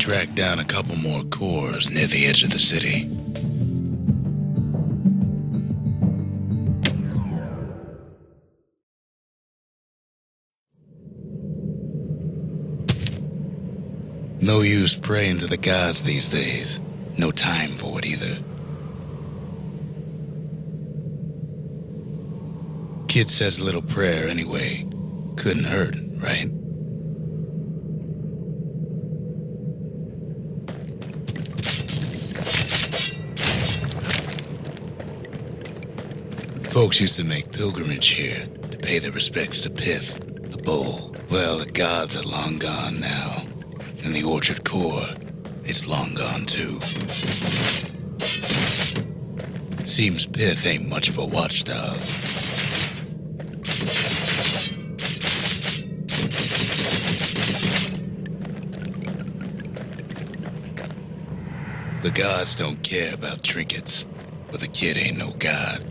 tracked down a couple more cores near the edge of the city. No use praying to the gods these days. No time for it either. Kid says a little prayer anyway. Couldn't hurt, right? Folks used to make pilgrimage here to pay their respects to Pith, the bull. Well, the gods are long gone now. And the orchard core is long gone too. Seems Pith ain't much of a watchdog. The gods don't care about trinkets, but the kid ain't no god.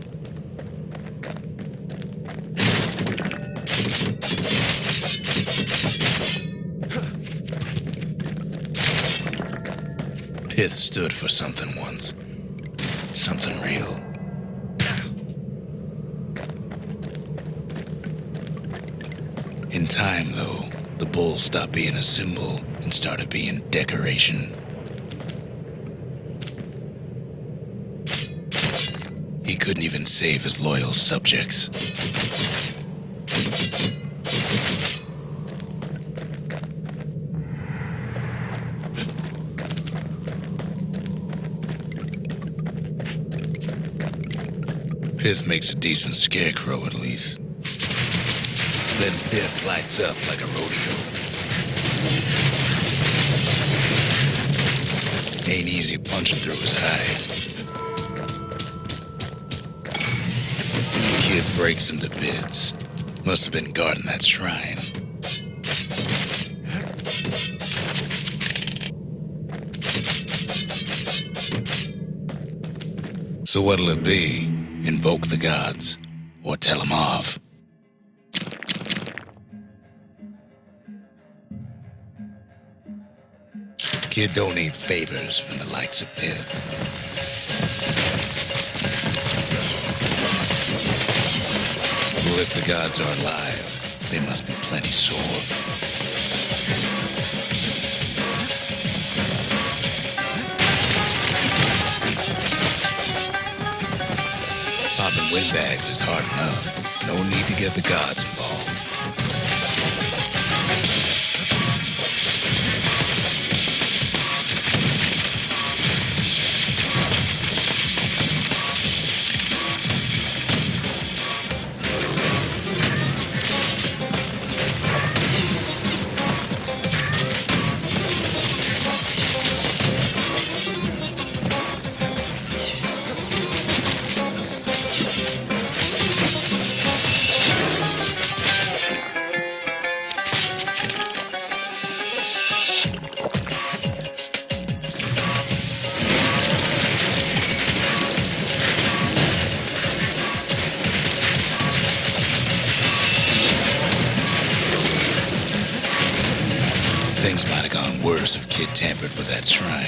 Pith stood for something once. Something real. In time, though, the bull stopped being a symbol and started being decoration. He couldn't even save his loyal subjects. Pith makes a decent scarecrow, at least. Then Pith lights up like a rodeo. Ain't easy punching through his hide. Kid breaks him to bits. Must have been guarding that shrine. So what'll it be? Invoke the gods, or tell them off. Kid don't need favors from the likes of Pith. Well, if the gods are alive, they must be plenty sore. Popping windbags is hard enough. No need to get the gods involved. Things might have gone worse if Kid tampered with that shrine.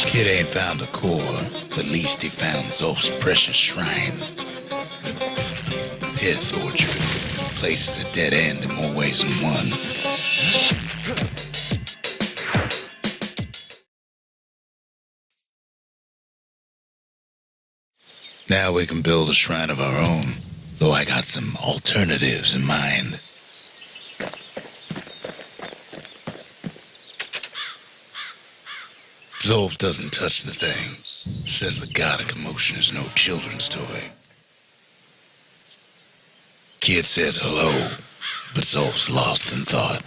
Kid ain't found a core, but at least he found Zolf's precious shrine. Pith Orchard. Place is a dead end in more ways than one. Now we can build a shrine of our own, though I got some alternatives in mind. Zolf doesn't touch the thing. Says the god of commotion is no children's toy. Kid says hello, but Zolf's lost in thought.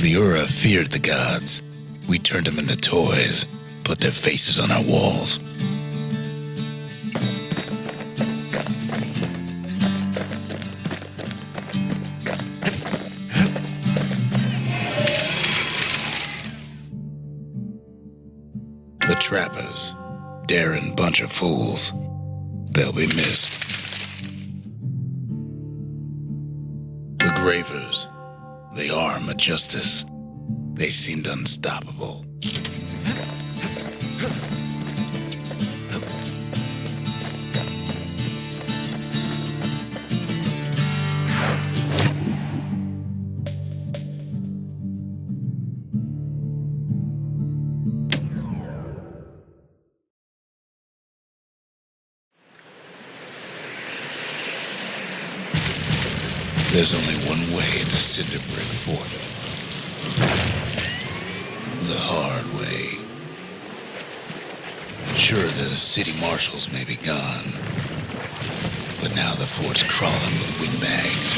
The Ura feared the gods. We turned them into toys, put their faces on our walls. The trappers, daring bunch of fools. They'll be missed. The Gravers, the arm of justice. They seemed unstoppable. There's only one way into Cinder Brick Fort. The hard way. Sure, the city marshals may be gone, but now the fort's crawling with windbags.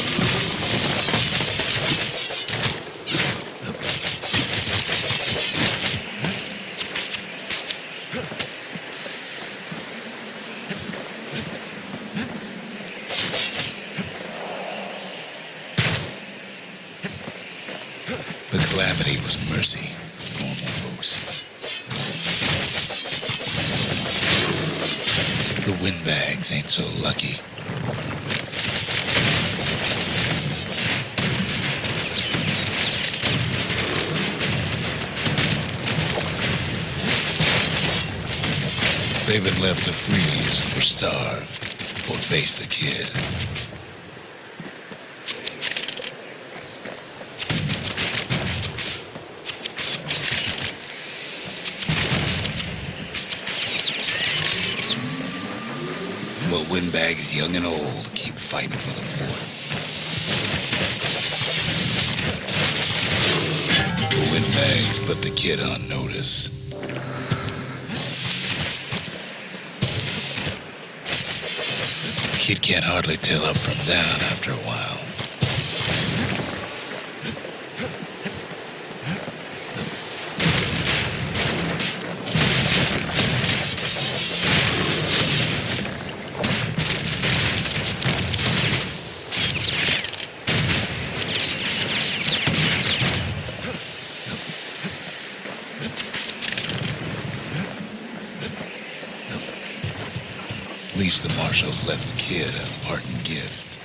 The calamity was mercy for normal folks. The windbags ain't so lucky. They've been left to freeze or starve or face the kid. Well, windbags young and old keep fighting for the fort. The windbags put the kid on notice. Kid can't hardly tell up from down after a while. At least the marshals left the kid a parting gift.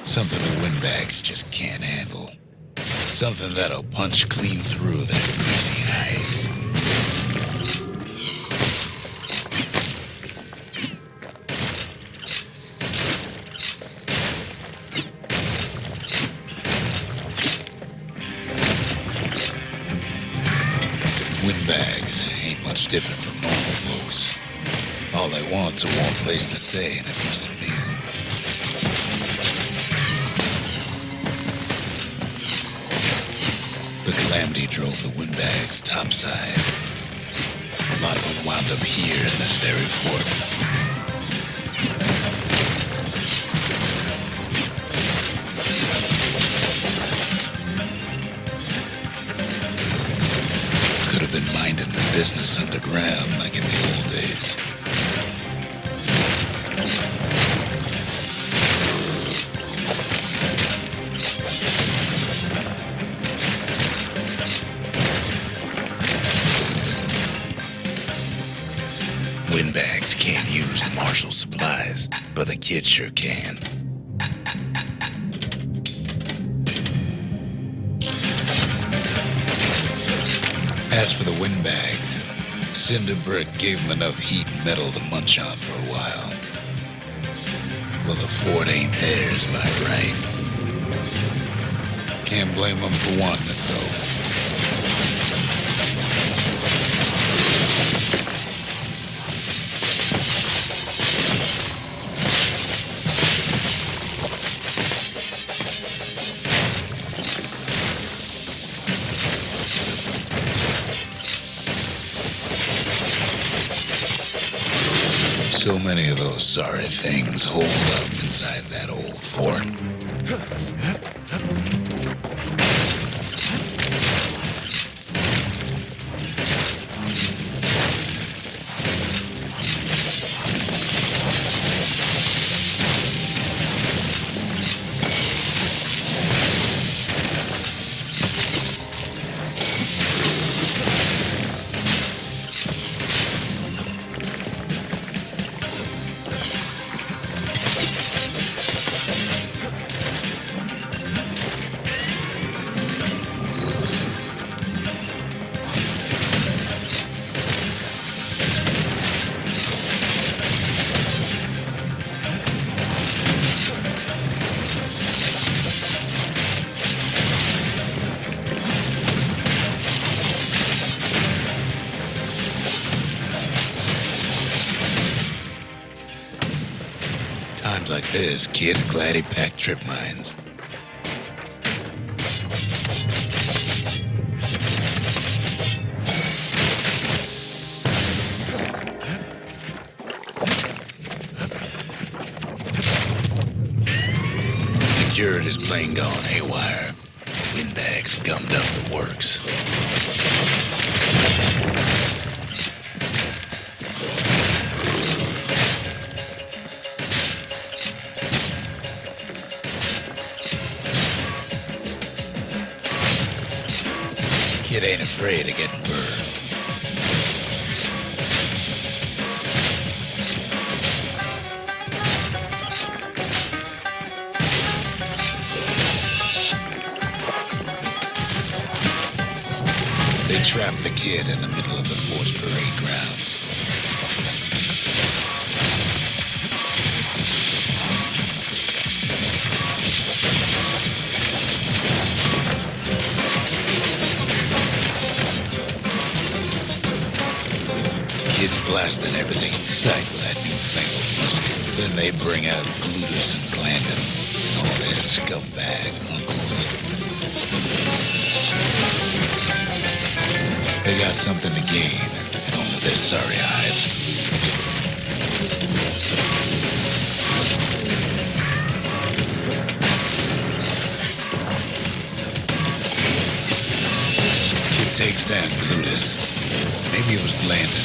Something the windbags just can't handle. Something that'll punch clean through their greasy hides. Windbags ain't much different from normal folks. All they want's a warm place to stay and a decent meal. The calamity drove the windbags topside. A lot of them wound up here in this very fort. Been minding the business underground like in the old days. Windbags can't use the marshal supplies, but the kid sure can. As for the windbags, Cinder Brick gave them enough heat and metal to munch on for a while. Well, the fort ain't theirs by right. Can't blame them for wanting it, though. So many of those sorry things holed up inside that old fort. Times like this, kid's glad he packed trip mines. Security's plane gone haywire. Windbags gummed up the works. Kid ain't afraid of getting burned. They trapped the kid in the middle of the fort's parade grounds. Kids blasting everything in sight with that newfangled musket. Then they bring out Glutus and Glandon and all their scumbag uncles. They got something to gain, and only their sorry hides to lose. Kid takes down Glutus. Maybe it was Glandon.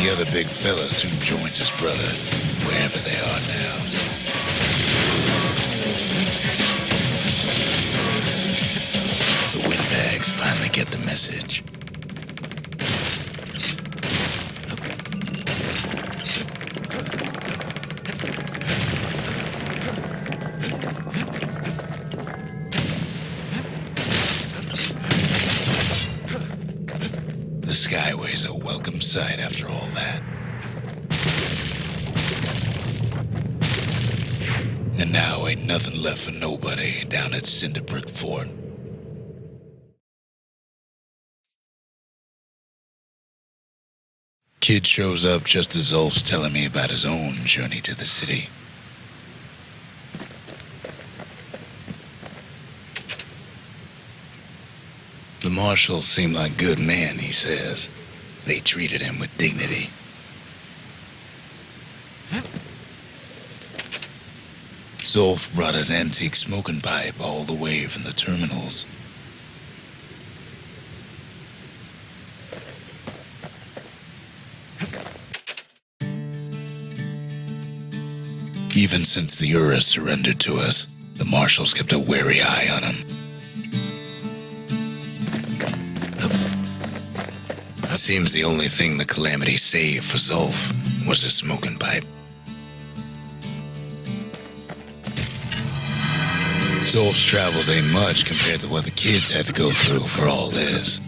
The other big fella soon joins his brother, wherever they are now. The windbags finally get the message. The Skyway's a welcome sight after all that. And now ain't nothing left for nobody down at Cinderbrick Fort. Kid shows up just as Ulf's telling me about his own journey to the city. The marshals seem like good men, he says. They treated him with dignity. Zolf brought his antique smoking pipe all the way from the terminals. Even since the Urus surrendered to us, the marshals kept a wary eye on him. Seems the only thing the Calamity saved for Zolf was his smoking pipe. Zolf's travels ain't much compared to what the kids had to go through for all this.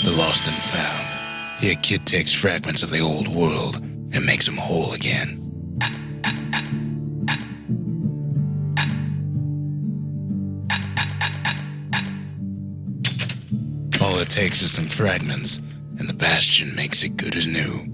The lost and found. Here, kid takes fragments of the old world and makes them whole again. All it takes is some fragments, and the Bastion makes it good as new.